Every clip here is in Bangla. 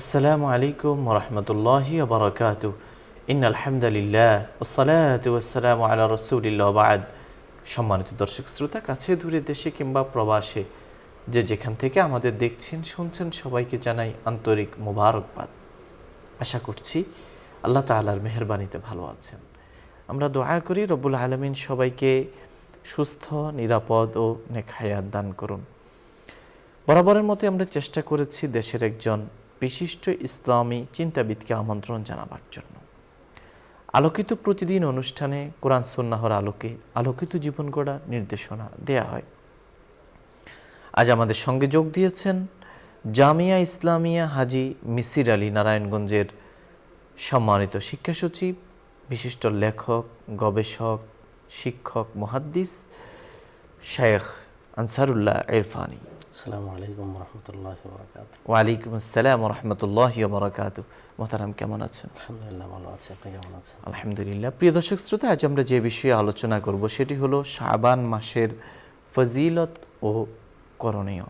আসসালামু আলাইকুম ওয়া রাহমাতুল্লাহি ওয়া বারাকাতুহু। ইন্নাল হামদালিল্লাহ ওয়াসসালাতু ওয়াসসালামু আলা রাসূলিল্লাহ ওয়া বা'দ। সম্মানিত দর্শক শ্রোতা, কাছে দূরে দেশে কিংবা প্রবাসে যে যেখান থেকে আমাদের দেখছেন শুনছেন সবাইকে জানাই আন্তরিক মোবারকবাদ। আশা করছি আল্লাহ তাআলার মেহেরবানিতে ভালো আছেন। আমরা দোয়া করি রব্বুল আলামিন সবাইকে সুস্থ, নিরাপদ ও নেক হায়াত দান করুন। বরাবরের মতো আমরা চেষ্টা করেছি দেশের একজন বিশিষ্ট ইসলামী চিন্তাবিদকে আমন্ত্রণ জানাবার জন্য। আলোকিত প্রতিদিন অনুষ্ঠানে কোরআন সুন্নাহর আলোকে আলোকিত জীবন গড়ার নির্দেশনা দেয়া হয়। আজ আমাদের সঙ্গে যোগ দিয়েছেন জামিয়া ইসলামিয়া হাজী মিসির আলী নারায়ণগঞ্জের সম্মানিত শিক্ষা সচিব, বিশিষ্ট লেখক, গবেষক, শিক্ষক, মুহাদ্দিস শায়েখ আনসারুল্লাহ ইরফানী। আসসালামু আলাইকুম রহমতুল্লাহি ওয়া বারাকাতুহু। ওয়ালাইকুম আসসালাম ওয়া রাহমাতুল্লাহি ওয়া বারাকাতুহু। মোহতারাম, কেমন আছেন? আলহামদুলিল্লাহ ভালো আছি, আপনি কেমন আছেন? আলহামদুলিল্লাহ। প্রিয় দর্শক শ্রোতা, আজ আমরা যে বিষয়ে আলোচনা করব সেটি হলো শাবান মাসের ফজিলত ও করণীয়।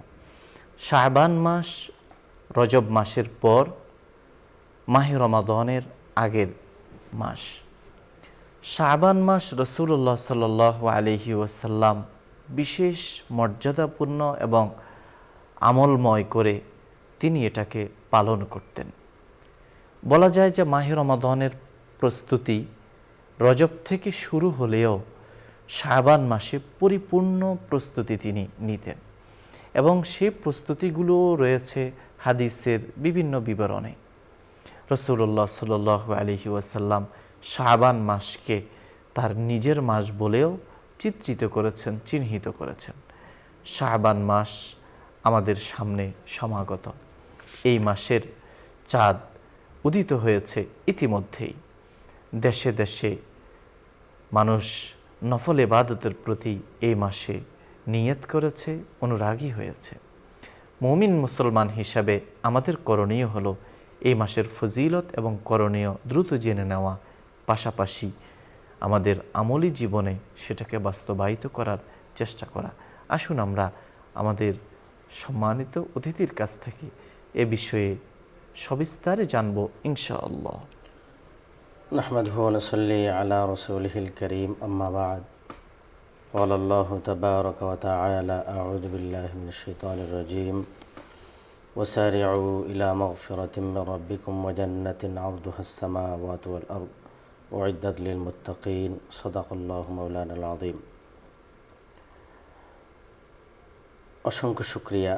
শাবান মাস রজব মাসের পর মাহে রমাদানের আগের মাস। শাবান মাস রাসূলুল্লাহ সাল্লাল্লাহু আলাইহি ওয়াসাল্লাম বিশেষ মর্যাদাপূর্ণ এবং আমলময় করে তিনি এটাকে পালন করতেন। বলা যায় যে মাহে রমাদানের প্রস্তুতি রজব থেকে শুরু হলেও শাবান মাসে পরিপূর্ণ প্রস্তুতি তিনি নিতেন এবং সেই প্রস্তুতিগুলো রয়েছে হাদিসের বিভিন্ন বিবরণে। রাসূলুল্লাহ সাল্লাল্লাহু আলাইহি ওয়াসাল্লাম শাবান মাসকে তার নিজের মাস বলেও চিত্রিত করেছেন, চিহ্নিত করেছেন। শাবান মাস আমাদের সামনে সমাগত। এই মাসের চাঁদ উদিত হয়েছে ইতিমধ্যেই। দেশে দেশে মানুষ নফল ইবাদতের প্রতি এই মাসে নিয়ত করেছে, অনুরাগী হয়েছে। মুমিন মুসলমান হিসাবে আমাদের করণীয় হলো এই মাসের ফজিলত এবং করণীয় দ্রুত জেনে নেওয়া, পাশাপাশি আমাদের আমলি জীবনে সেটাকে বাস্তবায়িত করার চেষ্টা করা। আসুন আমরা আমাদের সম্মানিত অতিথির কাছ থেকে এ বিষয়ে সবিস্তারে জানব ইনশাআল্লাহ। নাহমাদুহু ওয়া নুসাল্লি আলা রাসূলিহিল কারীম, আম্মা বা'দ। ক্বালা আল্লাহু তাবারাকা ওয়া তাআলা, আউযু বিল্লাহি মিনাশ শাইতানির রাজীম। ওয়াসারি'উ ইলা মাগফিরাতিম মির রাব্বিকুম ওয়া জান্নাতিন 'আরদুহাস সামাওয়াতু ওয়াল আরদ উ'ইদ্দাত লিল মুত্তাকিন। সাদাকাল্লাহু মাওলানাল আযীম। অসংখ্য শুকরিয়া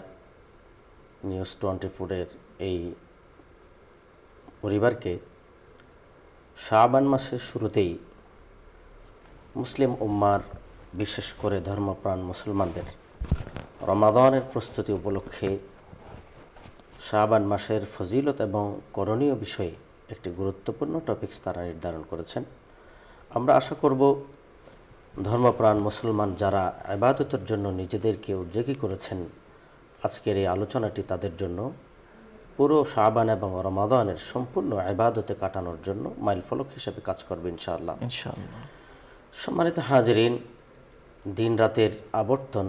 নিউজ 24 এই পরিবারকে শাবান মাসের শুরুতেই মুসলিম উম্মার, বিশেষ করে ধর্মপ্রাণ মুসলমানদের রমাদানের প্রস্তুতি উপলক্ষে শাবান মাসের ফজিলত এবং করণীয় বিষয়ে একটি গুরুত্বপূর্ণ টপিকস তারা নির্ধারণ করেছেন। আমরা আশা করব ধর্মপ্রাণ মুসলমান যারা ইবাদতের জন্য নিজেদেরকে উদ্যোগী করেছেন, আজকের এই আলোচনাটি তাদের জন্য পুরো শাবান এবং রমাদানের সম্পূর্ণ ইবাদতে কাটানোর জন্য মাইলফলক হিসেবে কাজ করবে ইনশাআল্লাহ। সম্মানিত হাজিরিন, দিন রাতের আবর্তন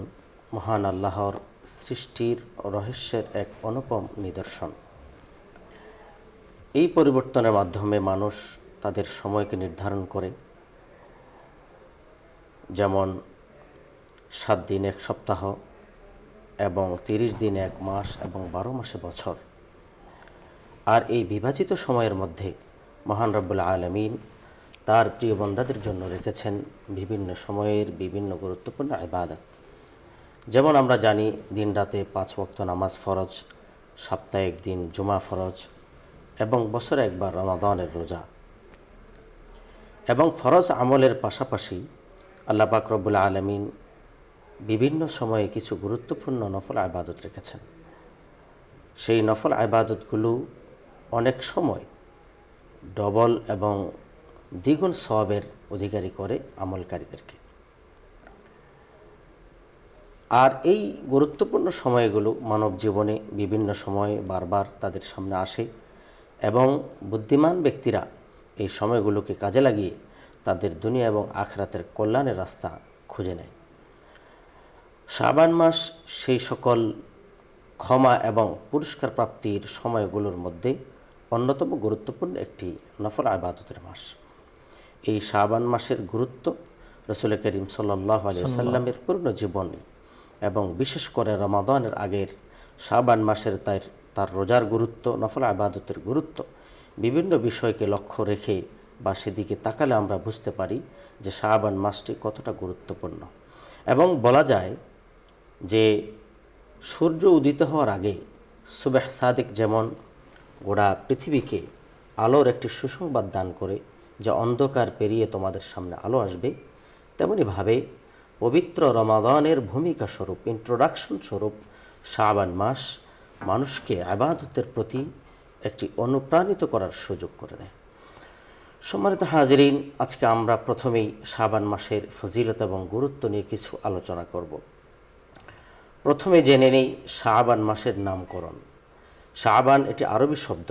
মহান আল্লাহর সৃষ্টির রহস্যের এক অনুপম নিদর্শন। এই পরিবর্তনের মাধ্যমে মানুষ তাদের সময়কে নির্ধারণ করে, যেমন 7 দিন 1 সপ্তাহ এবং 30 দিন 1 মাস এবং 12 মাসে বছর। আর এই বিভাজিত সময়ের মধ্যে মহান রব্বুল আলামিন তার প্রিয় বান্দাদের জন্য রেখেছেন বিভিন্ন সময়ের বিভিন্ন গুরুত্বপূর্ণ ইবাদত। যেমন আমরা জানি, দিন রাতে 5 ওয়াক্ত নামাজ ফরজ, সপ্তাহে 1 দিন জুমা ফরজ এবং বছরে একবার রমাদানের রোজা। এবং ফরজ আমলের পাশাপাশি আল্লাহ পাক রব্বুল আলামিন বিভিন্ন সময়ে কিছু গুরুত্বপূর্ণ নফল ইবাদত রেখেছেন। সেই নফল ইবাদতগুলো অনেক সময় ডবল এবং দ্বিগুণ সওয়াবের অধিকারী করে আমলকারীদেরকে। আর এই গুরুত্বপূর্ণ সময়গুলো মানব জীবনে বিভিন্ন সময়ে বারবার তাদের সামনে আসে এবং বুদ্ধিমান ব্যক্তিরা এই সময়গুলোকে কাজে লাগিয়ে তাদের দুনিয়া এবং আখিরাতের কল্যাণের রাস্তা খুঁজে নেয়। শাবান মাস সেই সকল ক্ষমা এবং পুরস্কার প্রাপ্তির সময়গুলোর মধ্যে অন্যতম গুরুত্বপূর্ণ একটি নফল ইবাদতের মাস। এই শাবান মাসের গুরুত্ব রাসূল করিম সাল্লাল্লাহু আলাইহি ওয়াসাল্লামের পূর্ণ জীবনে এবং বিশেষ করে রমাদানের আগের শাবান মাসের তার রোজার গুরুত্ব, নফল ইবাদতের গুরুত্ব বিভিন্ন বিষয়কে লক্ষ্য রেখে বা সেদিকে তাকালে আমরা বুঝতে পারি যে শাবান মাসটি কতটা গুরুত্বপূর্ণ। এবং বলা যায় যে সূর্য উদিত হওয়ার আগে সুবহ সাদিক যেমন গোটা পৃথিবীকে আলোর একটি সুসংবাদ দান করে যে অন্ধকার পেরিয়ে তোমাদের সামনে আলো আসবে, তেমনিভাবে পবিত্র রমাদানের ভূমিকা স্বরূপ, ইন্ট্রোডাকশন স্বরূপ শাবান মাস মানুষকে ইবাদতের প্রতি একটি অনুপ্রাণিত করার সুযোগ করে দেয়। সম্মানিত হাজিরিন, আজকে আমরা প্রথমেই শাবান মাসের ফজিলত এবং গুরুত্ব নিয়ে কিছু আলোচনা করব। প্রথমে জেনে নেই শাবান মাসের নামকরণ। শাবান এটি আরবি শব্দ।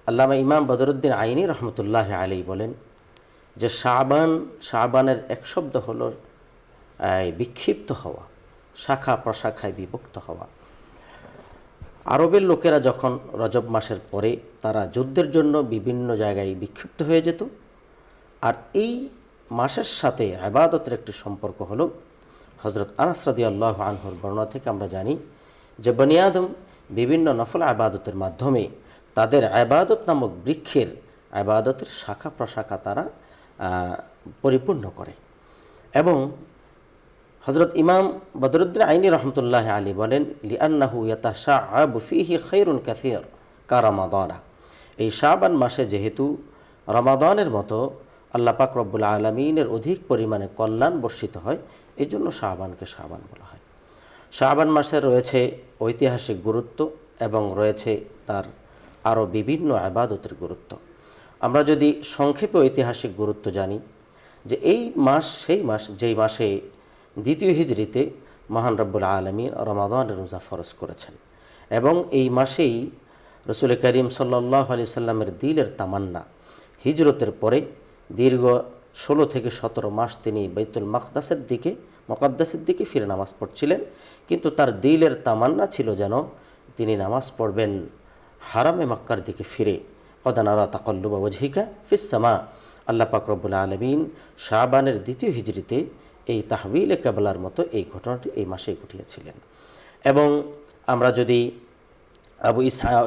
আল্লামা ইমাম বদরুদ্দিন আইনি রহমতুল্লাহ আলাইহি বলেন যে শাবানের এক শব্দ হলো বিক্ষিপ্ত হওয়া, শাখা প্রশাখায় বিভক্ত হওয়া। আরবের লোকেরা যখন রজব মাসের পরে তারা যুদ্ধের জন্য বিভিন্ন জায়গায় বিক্ষিপ্ত হয়ে যেত, আর এই মাসের সাথে ইবাদতের একটি সম্পর্ক হলো হযরত আনাস রাদিয়াল্লাহু আনহুর বর্ণনা থেকে আমরা জানি যে বনি আদম বিভিন্ন নফল ইবাদতের মাধ্যমে তাদের ইবাদত নামক বৃক্ষের ইবাদতের শাখা প্রশাখা তারা পরিপূর্ণ করে। এবং হযরত ইমাম বদরুদ্দিন আইনি রহমতুল্লাহ আলী বলেন লিআন্নাহু ইয়াতাশাআবু ফীহি খায়রুন কাসীর কারামাদানা। এই শাবান মাসে যেহেতু রমাদানের মতো আল্লাহ পাক রব্বুল আলামিনের অধিক পরিমাণে কল্যাণ বর্ষিত হয়, এই জন্য শাবানকে শাবান বলা হয়। শাবান মাসে রয়েছে ঐতিহাসিক গুরুত্ব এবং রয়েছে তার আরও বিভিন্ন ইবাদতের গুরুত্ব। আমরা যদি সংক্ষেপে ঐতিহাসিক গুরুত্ব জানি যে এই মাস সেই মাস যেই মাসে দ্বিতীয় হিজরিতে মহান রব্বুল আলামিন রমাদানের রোজা ফরজ করেছেন, এবং এই মাসেই রাসূল করিম সাল্লাল্লাহু আলাইহি সাল্লামের দিলের তামান্না হিজরতের পরে দীর্ঘ 16 থেকে 17 মাস তিনি বাইতুল মুকাদ্দাসের দিকে ফিরে নামাজ পড়ছিলেন, কিন্তু তার দিলের তামান্না ছিল যেন তিনি নামাজ পড়বেন হারামে মক্কার দিকে ফিরে। কদ নারা তাকাল্লুবা ওয়াজহিকা ফিস সামা। আল্লাহ পাক রব্বুল আলামিন শাবানের দ্বিতীয় হিজরিতে এই তাহবিলে কাবলার মতো এই ঘটনাটি এই মাসেই ঘটিয়েছিলেন। এবং আমরা যদি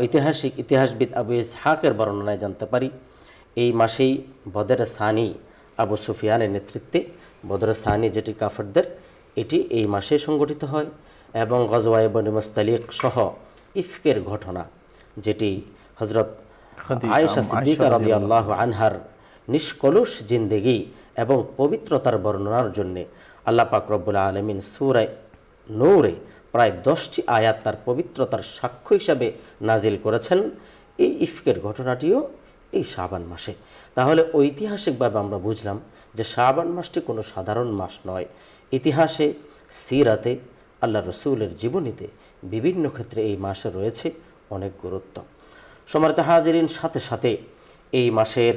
ইতিহাসবিদ আবু ইসহাকের বর্ণনায় জানতে পারি, এই মাসেই বদর সানি আবু সুফিয়ানের নেতৃত্বে বদর সানি যেটি কাফেরদের, এটি এই মাসে সংগঠিত হয়। এবং গজওয়ায়ে বনি মুস্তালিক সহ ইফকের ঘটনা, যেটি হযরত আয়েশা সিদ্দিকা রাদিয়াল্লাহু আনহার নিষ্কলুষ জিন্দেগি এবং পবিত্রতার বর্ণনার জন্যে আল্লাহ পাক রব্বুল আলামিন সূরা নূরে প্রায় 10টি আয়াত তার পবিত্রতার সাক্ষ্য হিসাবে নাজিল করেছেন। এই ইফকের ঘটনাটিও এই শাবান মাসে। তাহলে ঐতিহাসিকভাবে আমরা বুঝলাম যে শাবান মাসটি কোনো সাধারণ মাস নয়। ইতিহাসে, সিরাতে, আল্লাহ রসুলের জীবনীতে বিভিন্ন ক্ষেত্রে এই মাসে রয়েছে অনেক গুরুত্ব। সম্মানিত হাজিরিন, সাথে সাথে এই মাসের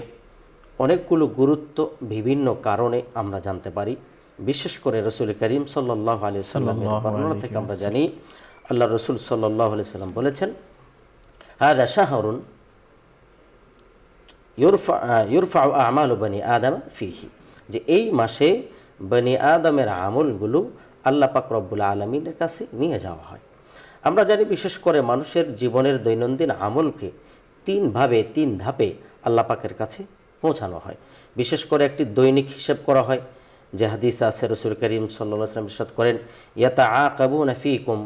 অনেকগুলো গুরুত্ব বিভিন্ন কারণে আমরা জানতে পারি। বিশেষ করে রাসূল করিম সাল্লাল্লাহু আলাইহি সাল্লামের বর্ণনা থেকে আমরা জানি আল্লাহ রসুল সাল্লাল্লাহু আলাইহি সাল্লাম বলেছেন, হাযা শাহরুন ইউরফাউ আমালু বনি আদম ফিহি, যে এই মাসে বনি আদমের আমলগুলো আল্লাহ পাক রব্বুল আলামিনের কাছে নিয়ে যাওয়া হয়। আমরা জানি বিশেষ করে মানুষের জীবনের দৈনন্দিন আমলকে তিন ধাপে আল্লাহ পাকের কাছে পৌঁছানো হয়। বিশেষ করে একটি দৈনিক হিসাব করা হয়, যে হাদিস আছে রাসূল করিম সাল্লাল্লাহু আলাইহি ওয়াসাল্লাম ইরশাদ করেন, ইয়াতাআকাবুনা ফীকুম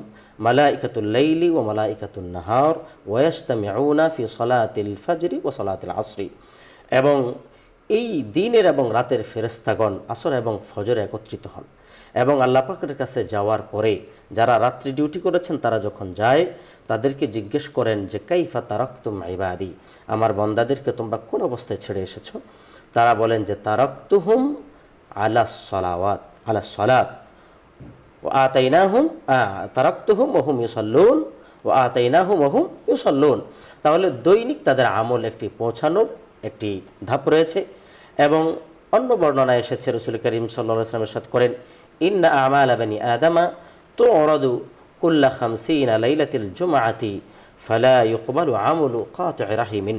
মালাইকাতুল লাইলি ওয়া মালাইকাতুন নাহার ওয়া ইয়াজতামিউনা ফি সালাতিল ফাজরি ওয়া সালাতিল আসরি। এবং এই দিনের এবং রাতের ফেরেশতাগণ আসর এবং ফজরে একত্রিত হন, এবং আল্লাহ পাকের কাছে যাওয়ার পরে যারা রাত্রি ডিউটি করেছেন তারা যখন যায় তাদেরকে জিজ্ঞেস করেন যে কাইফা তারাকতুম ইবাদি, আমার বান্দাদেরকে তোমরা কোন অবস্থায় ছেড়ে এসেছো? তারা বলেন যে তারাকতুহুম আলা সালাত ওয়া আতাইনাহুম তারাকতুহুম ওয়া হুম ইউসাল্লুন ওয়া আতাইনাহুম ওয়া হুম ইউসাল্লুন। তাহলে দৈনিক তাদের আমল একটি পৌঁছানোর একটি ধাপ রয়েছে। এবং অন্য বর্ণনায় এসেছে রাসূল করিম সাল্লাল্লাহু আলাইহি ওয়াসাল্লাম ইরশাদ করেন, ইন্না আমালা বানি আদামা তুরাদু কুল্লা খামসিনা লাইলাতিল জুমআতি ফালা ইউকবালু আমালু কাতি'i রাহিমিন,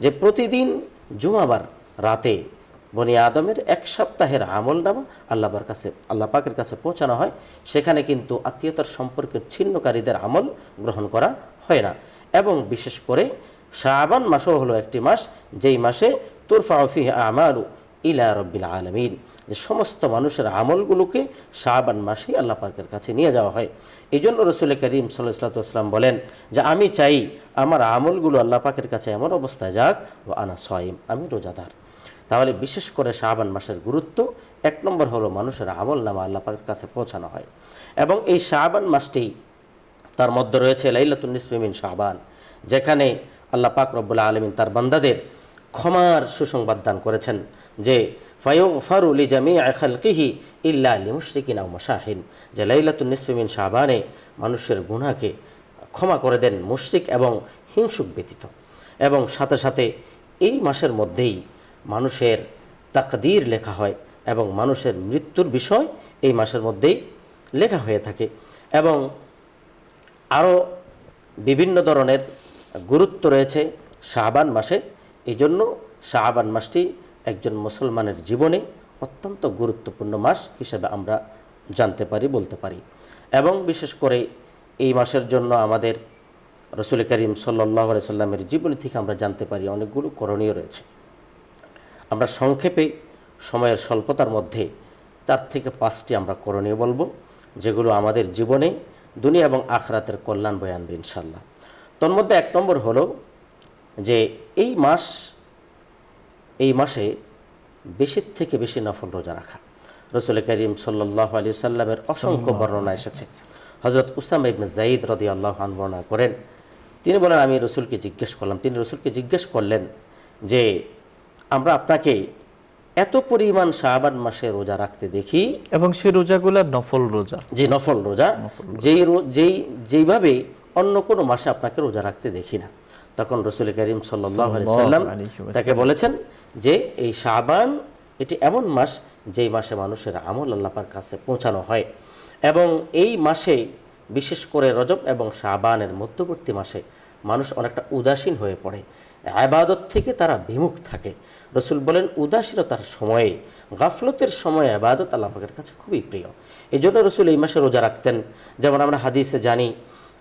যে প্রতিদিন জুমাবার রাতে বনি আদমের এক সপ্তাহের আমলনামা আল্লাহ পাকের কাছে পৌঁছানো হয়, সেখানে কিন্তু আত্মীয়তার সম্পর্কের ছিন্নকারীদের আমল গ্রহণ করা হয় না। এবং বিশেষ করে শাবান মাসও হলো একটি মাস যেই মাসে তুরফাউ ফিহি আমালু ইলা রাব্বিল আলামিন, যে সমস্ত মানুষের আমলগুলোকে শাবান মাসেই আল্লাহ পাকের কাছে নিয়ে যাওয়া হয়। এই জন্য রসুল করিম সাল্লাল্লাহু আলাইহি ওয়াসাল্লাম বলেন যে আমি চাই আমার আমলগুলো আল্লাহ পাকের কাছে এমন অবস্থায় যাক ও আনা সাইম, আমি রোজাদার। তাহলে বিশেষ করে শাবান মাসের গুরুত্ব এক নম্বর হলো মানুষের আমল নামা আল্লাহ পাকের কাছে পৌঁছানো হয়। এবং এই শাবান মাসটি তার মধ্যে রয়েছে লাইলাতুন নিসফি মিন শাবান, যেখানে আল্লাহ পাক রব্বুল আলামিন তার বান্দাদের ক্ষমার সুসংবাদ দান করেছেন যে ফায়ুগফারু লিজামিই খালকিহি ইল্লা লিমুশরিকিন আও মুশাহিন, যে লাইলাতুন নিসফি মিন শাবানে মানুষের গুনাহকে ক্ষমা করে দেন মুশরিক এবং হিংসুক ব্যতীত। এবং সাথে সাথে এই মাসের মধ্যেই মানুষের তাকদীর লেখা হয় এবং মানুষের মৃত্যুর বিষয় এই মাসের মধ্যেই লেখা হয়ে থাকে। এবং আরও বিভিন্ন ধরনের গুরুত্ব রয়েছে শাবান মাসে। এই জন্য শাবান মাসটি একজন মুসলমানের জীবনে অত্যন্ত গুরুত্বপূর্ণ মাস হিসেবে আমরা জানতে পারি, বলতে পারি। এবং বিশেষ করে এই মাসের জন্য আমাদের রসুল করিম সাল্লাল্লাহু আলাইহি সাল্লামের জীবনী থেকে আমরা জানতে পারি অনেকগুলো করণীয় রয়েছে। আমরা সংক্ষেপে সময়ের স্বল্পতার মধ্যে 4 থেকে 5টি আমরা করণীয় বলবো, যেগুলো আমাদের জীবনে দুনিয়া এবং আখিরাতের কল্যাণ বয়ে আনবে ইনশাআল্লাহ। তোর মধ্যে 1 নম্বর হলো যে এই মাসে বেশি থেকে বেশি নফল রোজা রাখা। রসুল করিম সাল্লাল্লাহু আলাইহি সাল্লামের অসংখ্য বর্ণনা এসেছে। হযরত উসামা ইবনে যায়েদ রাদিয়াল্লাহু আনহু বর্ণনা করেন, তিনি বলেন আমি রসুলকে জিজ্ঞেস করলাম, তিনি রসুলকে জিজ্ঞেস করলেন যে আমরা আপনাকে এত পরিমাণ শাবান মাসে রোজা রাখতে দেখি, এবং সেই রোজাগুলো নফল রোজা, যে নফল রোজা যেইভাবে অন্য কোনো মাসে আপনাকে রোজা রাখতে দেখি না। তখন রসুল করিম সাল্লাল্লাহু আলাইহি সাল্লাম তাকে বলেছেন যে এই শাবান এটি এমন মাস যেই মাসে মানুষের আমল আল্লাহ পাকের কাছে পৌঁছানো হয়। এবং এই মাসে বিশেষ করে রজব এবং শাবানের মধ্যবর্তী মাসে মানুষ অনেকটা উদাসীন হয়ে পড়ে, ইবাদত থেকে তারা বিমুখ থাকে। রসুল বলেন উদাসীনতার সময়ে, গাফলতের সময়ে ইবাদত আল্লাহ পাকের কাছে খুবই প্রিয়। এই জন্য রসুল এই মাসে রোজা রাখতেন। যেমন আমরা হাদিসে জানি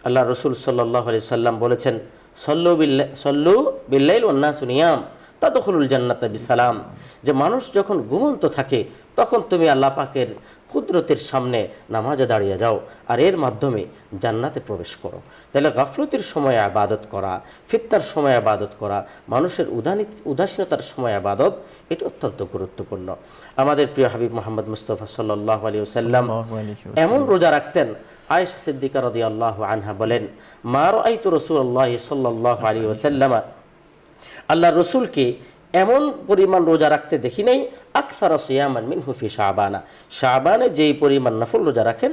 আল্লাহ রসুল সাল্লাল্লাহু আলাইহি সাল্লাম বলেছেন সল্লু বিল্লাইল ওয়ান নাসু নিয়াম তাদখুলুল জান্নাতা বিসালাম, যে মানুষ যখন ঘুমন্ত থাকে তখন তুমি আল্লাহ পাকের কুদরতের সামনে নামাজে দাঁড়িয়ে যাও আর এর মাধ্যমে জান্নাতে প্রবেশ করো। তাহলে গাফলতির সময় ইবাদত করা, ফিতনার সময় ইবাদত করা, মানুষের উদাসীনতার সময় ইবাদত, এটি অত্যন্ত গুরুত্বপূর্ণ। আমাদের প্রিয় হাবিব মুহাম্মদ মুস্তাফা সাল্লাল্লাহু আলাইহি ওয়াসাল্লাম এমন রোজা রাখতেন, আয়েশা সিদ্দিকা রাদিয়াল্লাহু আনহা বলেন মা রাআইতু রাসূলুল্লাহ সাল্লাল্লাহু আলাইহি ওয়াসাল্লাম, আল্লাহ রসুলকে এমন পরিমাণ রোজা রাখতে দেখি নাই আকসারা সিয়ামান মিনহু ফি শাবানা, শাবানে যেই পরিমাণ নফল রোজা রাখেন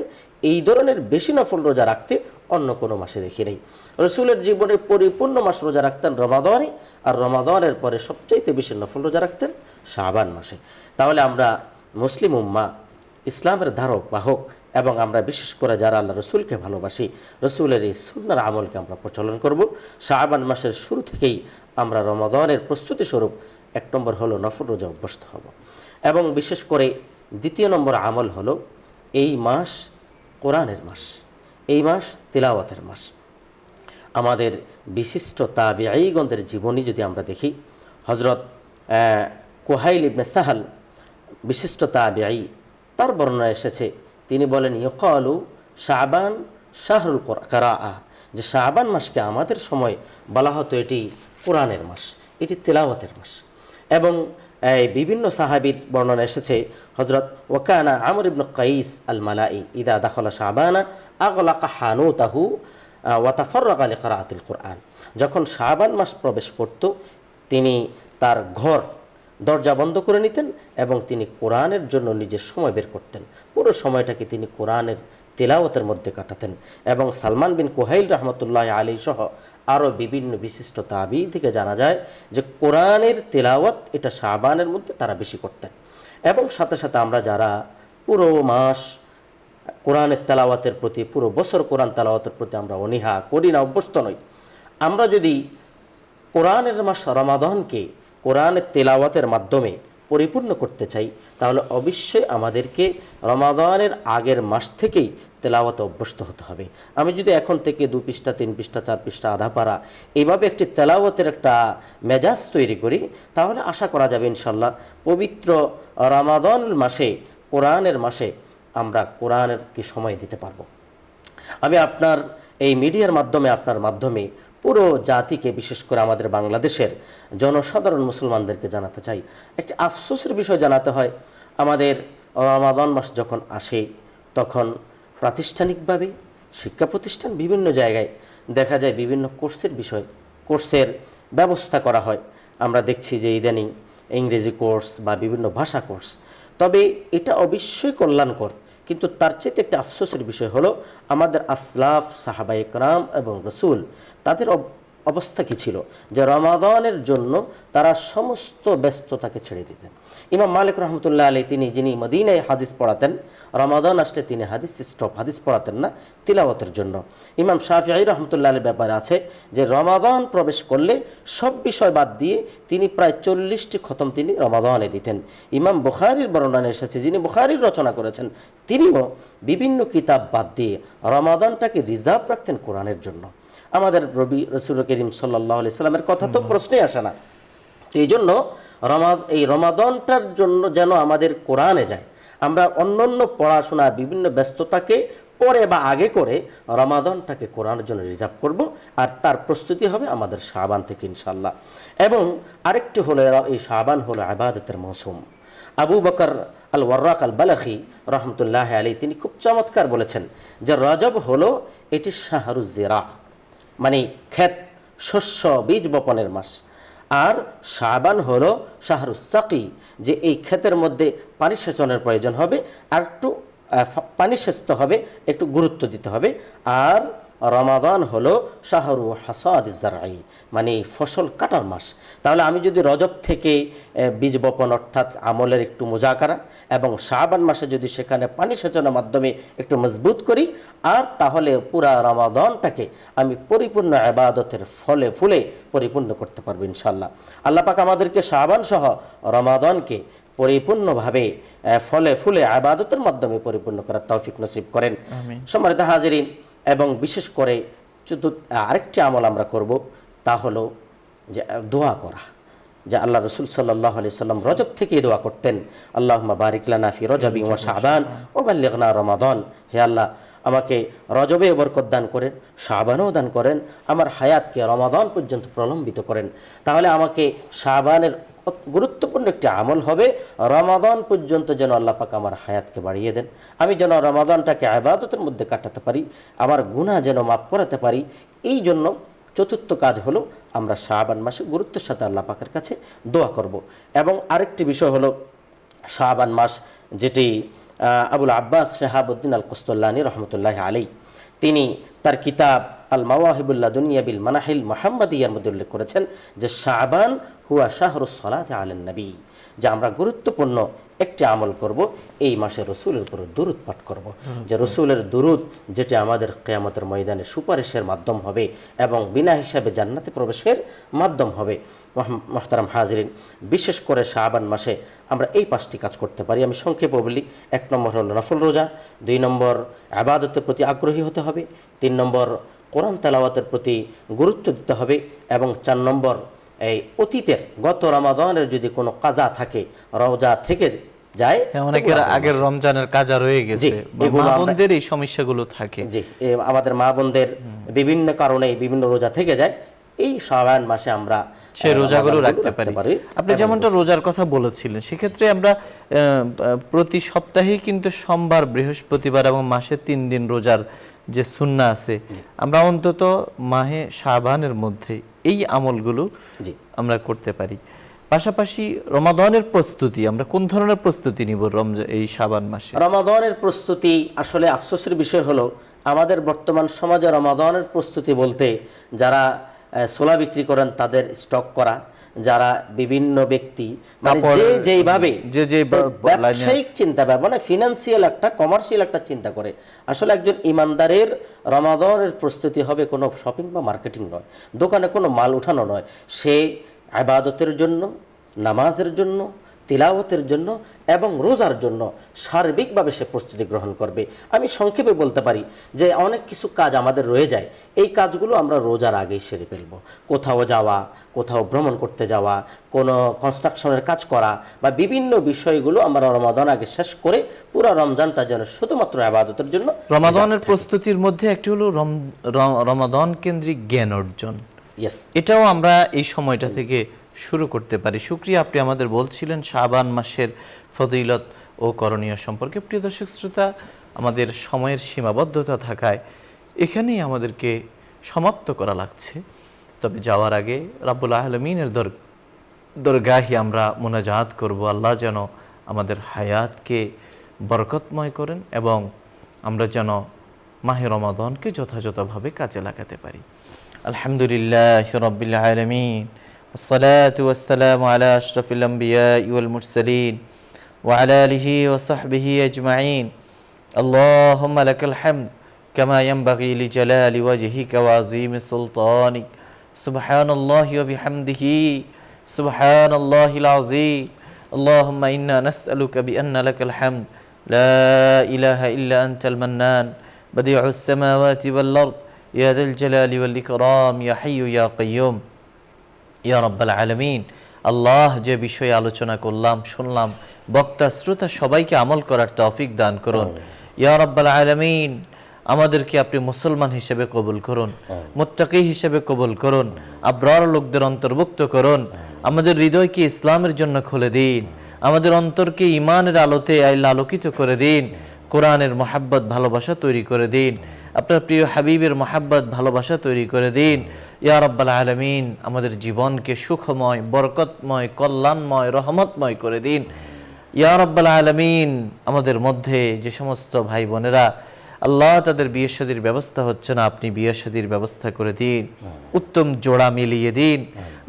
এই ধরনের বেশি নফল রোজা রাখতে অন্য কোনো মাসে দেখি নাই। রসুলের জীবনে পরিপূর্ণ মাস রোজা রাখতেন রমাদানে, আর রমাদানের পরে সবচাইতে বেশি নফল রোজা রাখতেন শাবান মাসে। তাহলে আমরা মুসলিম উম্মাহ, ইসলামের ধারক বাহক, এবং আমরা বিশেষ করে যারা আল্লাহ রসুলকে ভালোবাসি, রসুলের এই সুন্নাহর আমলকে আমরা প্রচলন করব। শাবান মাসের শুরু থেকেই আমরা রমাদানের প্রস্তুতি স্বরূপ 1 নম্বর হলো নফল রোজা অভ্যস্ত হব। এবং বিশেষ করে 2 নম্বর আমল হলো এই মাস কোরআনের মাস, এই মাস তিলাওয়াতের মাস। আমাদের বিশিষ্ট তাবিঈগণদের জীবনী যদি আমরা দেখি, হযরত কুহাইল ইবনে সাহাল বিশিষ্ট তাবিঈ, তার বর্ণনা এসেছে, তিনি বলেন ইউকালু শাবান শাহরুল কিরাআ, যে শাবান মাসকে আমাদের সময় বলা হতো এটি কোরআনের মাস, এটি তিলাওয়াতের মাস। এবং বিভিন্ন সাহাবীর বর্ণনা এসেছে, হযরত ওয়াকানা আমর ইবনে কাইস আল মালাই ইদা দাখালা শাবানা আগলাকা হানুতাহু ওয়া তাফাররাগা লিকিরাআতিল কুরআন, যখন শাবান মাস প্রবেশ করত তিনি তার ঘর দরজা বন্ধ করে নিতেন এবং তিনি কোরআনের জন্য নিজের সময় বের করতেন, পুরো সময়টাকে তিনি কোরআনের তেলাওয়াতের মধ্যে কাটাতেন। এবং সালমান বিন কুহাইল রহমতুল্লাহ আলী সহ আরও বিভিন্ন বিশিষ্ট তাবী থেকে জানা যায় যে কোরআনের তেলাওয়াত এটা শাবানের মধ্যে তারা বেশি করতেন। এবং সাথে সাথে আমরা যারা পুরো মাস কোরআনের তেলাওয়াতের প্রতি, পুরো বছর কোরআন তেলাওয়াতের প্রতি আমরা অনীহা করি না, অভ্যস্ত নই। আমরা যদি কোরআনের মাস রমাদানকে কোরআনের তেলাওয়াতের মাধ্যমে পরিপূর্ণ করতে চাই, তাহলে অবশ্যই আমাদেরকে রমাদানের আগের মাস থেকেই তেলাওয়াতে অভ্যস্ত হতে হবে। আমি যদি এখন থেকে 2 পৃষ্ঠা 3 পৃষ্ঠা 4 পৃষ্ঠা আধা পারা এইভাবে একটি তেলাওয়াতের একটা মেজাজ তৈরি করি, তাহলে আশা করা যাবে ইনশাল্লাহ পবিত্র রমাদান মাসে, কোরআনের মাসে আমরা কোরআনের কি সময় দিতে পারবো। আমি আপনার এই মিডিয়ার মাধ্যমে, আপনার মাধ্যমে পুরো জাতিকে, বিশেষ করে আমাদের বাংলাদেশের জনসাধারণ মুসলমানদেরকে জানাতে চাই, একটি আফসোসের বিষয় জানাতে হয়। আমাদের রমাদান মাস যখন আসে তখন প্রাতিষ্ঠানিকভাবে শিক্ষা প্রতিষ্ঠান বিভিন্ন জায়গায় দেখা যায় বিভিন্ন কোর্সের ব্যবস্থা করা হয়। আমরা দেখছি যে ইদানিং ইংরেজি কোর্স বা বিভিন্ন ভাষা কোর্স, তবে এটা অবশ্যই কল্যাণকর, কিন্তু তার চেয়ে একটা আফসোসের বিষয় হলো আমাদের আসলাফ, সাহাবায়ে কেরাম এবং রসুল, তাদের অবস্থা কী ছিল যে রমাদানের জন্য তারা সমস্ত ব্যস্ততাকে ছেড়ে দিতেন। ইমাম মালিক রহমতুল্লাহ আলাইহি, যিনি মদিনায় হাদিস পড়াতেন, রমাদান আসলে তিনি হাদিস পড়াতেন না, তিলাওয়াতের জন্য। ইমাম শাফিঈ রহমতুল্লাহ আলাইহির ব্যাপারে আছে যে রমাদান প্রবেশ করলে সব বিষয় বাদ দিয়ে তিনি প্রায় 40টি খতম তিনি রমাদানে দিতেন। ইমাম বুখারীর বর্ণনা এসেছে, যিনি বুখারীর রচনা করেছেন, তিনিও বিভিন্ন কিতাব বাদ দিয়ে রমাদানটাকে রিজার্ভ রাখতেন কোরআনের জন্য। আমাদের নবী রাসূল করিম সাল্লাল্লাহু আলাইহি সাল্লামের কথা তো প্রশ্নই আসে না। এই জন্য এই রমাদানটার জন্য যেন আমাদের কোরআনে যায়, আমরা অন্যান্য পড়াশোনা বিভিন্ন ব্যস্ততাকে পরে বা আগে করে রমাদানটাকে কোরআনের জন্য রিজার্ভ করব, আর তার প্রস্তুতি হবে আমাদের শাবান থেকে ইনশাআল্লাহ। এবং আরেকটি হলো, এই শাবান হলো ইবাদতের মৌসুম। আবু বকর আল ওয়াররাক আল বালাখি রহমতুল্লাহ আলাইহি তিনি খুব চমৎকার বলেছেন যে রজব হলো এটি শাহরুজ জিরা, মানে ক্ষেত, শস্য, বীজ বপনের মাস। আর শাবান হলো শাহরুস সাকি, যে এই ক্ষেতের মধ্যে পানি সেচনের প্রয়োজন হবে, আর একটু পানি সেচতে হবে, একটু গুরুত্ব দিতে হবে। আর রমাদান হলো শাহরু হাসাদ জারঈ, মানে ফসল কাটার মাস। তাহলে আমি যদি রজব থেকে বীজ বপন অর্থাৎ আমলের একটু মুজাকারা, এবং শাবান মাসে যদি সেখানে পানি সেচনের মাধ্যমে একটু মজবুত করি, আর তাহলে পুরা রমাদানটাকে আমি পরিপূর্ণ ইবাদতের ফলে ফুলে পরিপূর্ণ করতে পারবো ইনশাআল্লাহ। আল্লাহ পাক আমাদেরকে শাবান সহ রমাদানকে পরিপূর্ণভাবে ফলে ফুলে ইবাদতের মাধ্যমে পরিপূর্ণ করার তৌফিক নসিব করেন। সম্মানিত হাজিরিন, এবং বিশেষ করে আরেকটি আমল আমরা করব, তা হলো যে দোয়া করা। যে আল্লাহ রসুল সাল্লাল্লাহু আলাইহি সাল্লাম রজব থেকেই দোয়া করতেন, আল্লাহুম্মা বারিক লানা ফি রজবি ওয়া শাবান ওয়া বাল্লিগনা রমাদান। হে আল্লাহ, আমাকে রজবে বরকত দান করেন, শাবানও দান করেন, আমার হায়াতকে রমাদান পর্যন্ত প্রলম্বিত করেন। তাহলে আমাকে শাবানের গুরুত্বপূর্ণ একটি আমল হবে রমাদান পর্যন্ত যেন আল্লাহ পাক আমার হায়াতকে বাড়িয়ে দেন, আমি যেন রমাদানটাকে ইবাদতের মধ্যে কাটাতে পারি, আমার গুনাহ যেন মাফ করাতে পারি। এই জন্য চতুর্থ কাজ হলো আমরা শাবান মাসে গুরুত্বের সাথে আল্লাহ পাকের কাছে দোয়া করব। এবং আরেকটি বিষয় হলো শাবান মাস, যেটি আবুল আব্বাস শাহাবুদ্দিন আল কুস্তুল্লানি রহমতুল্লাহ আলাইহি তিনি তার কিতাব আল মাওয়াহিবুল লাদুনিয়া বিল মানাহিল মুহাম্মাদিয়ার মধ্যে উল্লেখ করেছেন যে শাবান হুয়া শাহরুস সালাতি আলান নবী, যে আমরা গুরুত্বপূর্ণ একটি আমল করব, এই মাসে রসুলের উপর দুরূদ পাঠ করব, যে রসুলের দুরূদ যেটি আমাদের কিয়ামতের ময়দানে সুপারিশের মাধ্যম হবে এবং বিনা হিসাবে জান্নাতে প্রবেশের মাধ্যম হবে। মুহতারাম হাজিরিন, বিশেষ করে শাবান মাসে আমরা এই 5টি কাজ করতে পারি। আমি সংক্ষেপে বলি। 1 নম্বর হলো নফল রোজা, 2 নম্বর ইবাদতের প্রতি আগ্রহী হতে হবে, 3 নম্বর কোরআন তেলাওয়াতের প্রতি গুরুত্ব দিতে হবে, এবং 4 নম্বর এই অতীতের গত রমাদানের যদি কোনো কাজা থাকে, রোজা থেকে যায়, অনেকের আগের রমজানের কাজা রয়ে গেছে, মা বোনদের এই সমস্যাগুলো থাকে, জি আমাদের মা বোনদের বিভিন্ন কারণে বিভিন্ন রোজা থেকে যায়, এই শাবান মাসে আমরা সে রোজাগুলো রাখতে পারি। আপনি যেমনটা রোজার কথা বলেছিলেন, সেক্ষেত্রে আমরা প্রতি সপ্তাহেই কিন্তু সোমবার, বৃহস্পতিবার এবং মাসে 3 দিন রোজার যে সুন্নাহ আছে, আমরা অন্তত মাহে শাবানের মধ্যে এই আমলগুলো আমরা করতে পারি। পাশাপাশি রমাদানের প্রস্তুতি, আমরা কোন ধরনের প্রস্তুতি নিব এই শাবান মাসে? রমাদানের প্রস্তুতি আসলে আফসোসের বিষয় হলো আমাদের বর্তমান সমাজে রমাদানের প্রস্তুতি বলতে যারা ছোলা বিক্রি করেন তাদের স্টক করা, যারা বিভিন্ন ব্যক্তি মানে কাপড়, যেইভাবে যে ব্যবসায়িক চিন্তা মানে ফিনান্সিয়াল একটা কমার্শিয়াল একটা চিন্তা করে। আসলে একজন ইমানদারের রমাদানের প্রস্তুতি হবে কোনো শপিং বা মার্কেটিং নয়, দোকানে কোনো মাল উঠানো নয়, সে ইবাদতের জন্য, নামাজের জন্য, তিলাওয়াতের জন্য এবং রোজার জন্য সার্বিকভাবে সে প্রস্তুতি গ্রহণ করবে। আমি সংক্ষেপে বলতে পারি যে অনেক কিছু কাজ আমাদের রয়ে যায়, এই কাজগুলো আমরা রোজার আগেই সেরে ফেলব। কোথাও যাওয়া, কোথাও ভ্রমণ করতে যাওয়া, কোনো কনস্ট্রাকশনের কাজ করা বা বিভিন্ন বিষয়গুলো আমরা রমাদান আগে শেষ করে পুরো রমজানটা যেন শুধুমাত্র ইবাদতের জন্য। রমাদানের প্রস্তুতির মধ্যে একটি হলো রমাদান কেন্দ্রিক জ্ঞান অর্জন। ইয়েস, এটাও আমরা এই সময়টা থেকে শুরু করতে পারি। শুকরিয়া, আপনি আমাদের বলছিলেন শাবান মাসের ফজিলত ও করণীয় সম্পর্কে। প্রিয় দর্শক শ্রোতা, আমাদের সময়ের সীমাবদ্ধতা থাকায় এখানেই আমাদেরকে সমাপ্ত করা লাগছে। তবে যাওয়ার আগে রাব্বুল আলামিনের দরগাহে আমরা মুনাজাত করব, আল্লাহ যেন আমাদের হায়াতকে বরকতময় করেন এবং আমরা যেন মাহে রমাদানকে যথাযথভাবে কাজে লাগাতে পারি। আলহামদুলিল্লাহ রাব্বিল আলামিন, الصلاة والسلام على أشرف الأنبياء والمرسلين وعلى آله وصحبه أجمعين. اللهم لك الحمد كما ينبغي لجلال وجهك وعظيم سلطانك. سبحان الله وبحمده سبحان الله العظيم. اللهم إنا نسألك بأن لك الحمد لا إله إلا أنت المنان بديع السماوات والأرض يا ذا الجلال والإكرام يا حي يا قيوم ইয়া রাব্বাল আলামিন। আল্লাহ, যে বিষয়ে আলোচনা করলাম, শুনলাম, বক্তা শ্রোতা সবাইকে আমল করার তৌফিক দান করুন। ইয়া রাব্বাল আলামিন, আমাদেরকে আপনি মুসলমান হিসেবে কবুল করুন, মুত্তাকি হিসেবে কবুল করুন, আবরার লোকদের অন্তর্ভুক্ত করুন। আমাদের হৃদয়কে ইসলামের জন্য খুলে দিন, আমাদের অন্তরকে ঈমানের আলোতে আলোকিত করে দিন, কোরআনের মহাব্বত ভালোবাসা তৈরি করে দিন, আপনার প্রিয় হাবিবের মহাব্বত ভালোবাসা তৈরি করে দিন। ইয়া রাব্বাল আলামিন, আমাদের জীবনকে সুখময়, বরকতময়, কল্যাণময়, রহমতময় করে দিন। ইয়া রাব্বাল আলামিন, আমাদের মধ্যে যে সমস্ত ভাই বোনেরা আল্লাহ তাদের বিয়ে শাদীর ব্যবস্থা হচ্ছে না, আপনি বিয়ে শাদীর ব্যবস্থা করে দিন, উত্তম জোড়া মিলিয়ে দিন।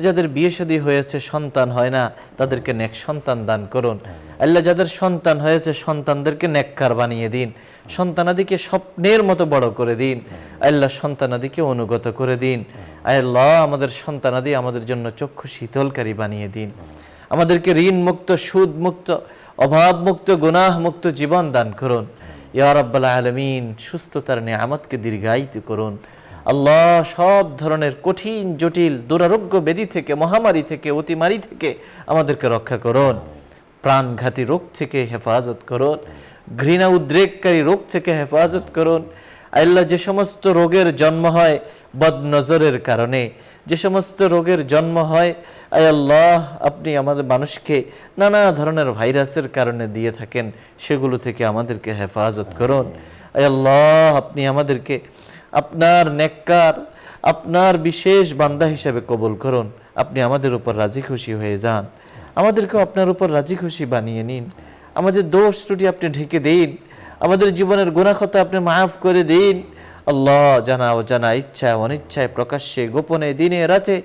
যাদের বিয়ে শাদী হয়েছে, সন্তান হয় না, তাদেরকে নেক সন্তান দান করুন। আল্লাহ, যাদের সন্তান হয়েছে, সন্তানদেরকে নেককার বানিয়ে দিন, সন্তানাদিকে স্বপ্নের মতো বড় করে দিন। আল্লাহ, সন্তানাদিকে অনুগত করে দিন। আল্লাহ, আমাদের সন্তানাদি আমাদের জন্য চক্ষু শীতলকারী বানিয়ে দিন। আমাদেরকে ঋণ মুক্ত, সুদ মুক্ত, অভাব মুক্ত, গুনাহ মুক্ত জীবন দান করুন। ইয়া রাব্বাল আলামিন, সুস্থতার নিয়ামতকে দীর্ঘায়িত করুন। আল্লাহ, সব ধরনের কঠিন জটিল দুরারোগ্য ব্যাধি থেকে, মহামারী থেকে, অতিমারী থেকে আমাদেরকে রক্ষা করুন। প্রাণঘাতী রোগ থেকে হেফাজত করুন, ঘৃণা উদ্রেককারী রোগ থেকে হেফাজত করুন। আল্লাহ, যে সমস্ত রোগের জন্ম হয় বদনজরের কারণে, যে সমস্ত রোগের জন্ম হয় আয় আল্লাহ, আপনি আমাদের মানুষকে নানা ধরনের ভাইরাসের কারণে দিয়ে থাকেন, সেগুলো থেকে আমাদেরকে হেফাজত করুন। আয় আল্লাহ, আপনি আমাদেরকে আপনার নেককার, আপনার বিশেষ বান্দা হিসেবে কবুল করুন। আপনি আমাদের উপর রাজি খুশি হয়ে যান, আমাদেরকেও আপনার উপর রাজি খুশি বানিয়ে নিন। আমাদের দোষ ত্রুটি আপনি ঢেকে দিন, আমাদের জীবনের গুনাহ খাতা আপনি মাফ করে দিন। আল্লাহ, জানা অজানা, ইচ্ছায় অনিচ্ছায়, প্রকাশ্যে গোপনে, দিনে রাতে,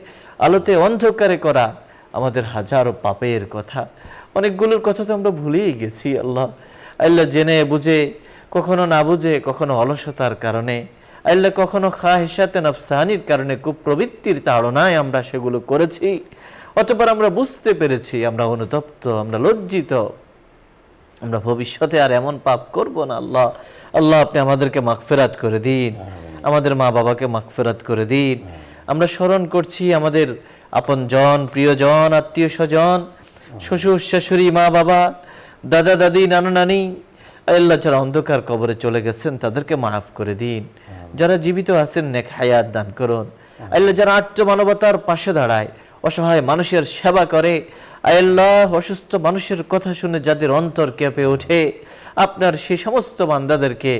আলোতে অন্ধকারে করা আমাদের হাজারো পাপের কথা, অনেকগুলোর কথা তো আমরা ভুলেই গেছি। আল্লাহ, আল্লাহ, জেনে বুঝে, কখনো না বুঝে, কখনো অলসতার কারণে, আল্লাহ, কখনো খাহিশাতে নফসানির কারণে, কুপ্রবৃত্তির তাড়নায় আমরা সেগুলো করেছি। অতঃপর আমরা বুঝতে পেরেছি, আমরা অনুতপ্ত, আমরা লজ্জিত, আমরা ভবিষ্যতে আর এমন পাপ করব না। আল্লাহ, আল্লাহ, আপনি আমাদেরকে মাগফিরাত করে দিন, আমাদের মা বাবাকে মাগফিরাত করে দিন। আমরা স্মরণ করছি আমাদের আপনজন, প্রিয়জন, আত্মীয় স্বজন, শ্বশুর শাশুড়ি, মা বাবা, দাদা দাদি, নানা নানি, আল্লাহ, যারা অন্ধকার কবরে চলে গেছেন তাদেরকে মাফ করে দিন। যারা জীবিত আছেন নেক হায়াত দান করুন। আল্লাহ, যারা আত্ম মানবতার পাশে দাঁড়ায়, অসহায় মানুষের সেবা করে, আল্লাহ, অসুস্থ মানুষের কথা শুনে যাদের অন্তর কেঁপে ওঠে, আপনার সেই সমস্ত বান্দাদেরকে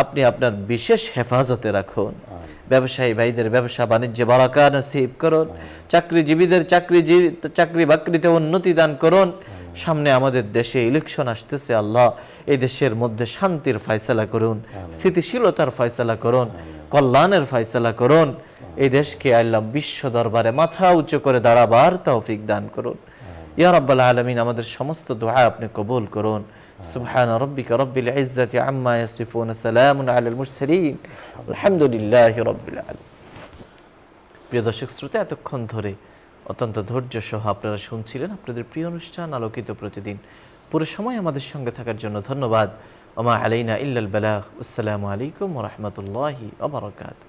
আপনি আপনার বিশেষ হেফাজতে রাখুন। ব্যবসায়ী ভাইদের ব্যবসা বাণিজ্যে বারাকা নসিব করুন। চাকরিজীবীদের চাকরি বাকরিতে উন্নতি দান করুন। সামনে আমাদের দেশে ইলেকশন আসতেছে, আল্লাহ, এই দেশের মধ্যে শান্তির ফয়সালা করুন, স্থিতিশীলতার ফয়সালা করুন, কল্যাণের ফয়সালা করুন। এই দেশকে আল্লাহ বিশ্ব দরবারে মাথা উঁচু করে দাঁড়াবার তৌফিক দান করুন। ইয়া রাব্বাল আলামিন, আমাদের সমস্ত দোয়া আপনি কবুল করুন। সুবহান রাব্বিকা রাব্বিল ইজ্জাতি আম্মা ইয়াসিফুন, সালামুন আলাল মুরসালিন, আলহামদুলিল্লাহি রাব্বিল আলামিন। প্রিয় দর্শক শ্রোতা, এতক্ষণ ধরে অত্যন্ত ধৈর্য সহ আপনারা শুনছিলেন আপনাদের প্রিয় অনুষ্ঠান আলোকিত প্রতিদিন। পুরো সময় আমাদের সঙ্গে থাকার জন্য ধন্যবাদ। ওমা আলাইনা ইল্লাল বালাগ। আসসালামু আলাইকুম ওয়া রাহমাতুল্লাহি ওয়া বারাকাতুহু।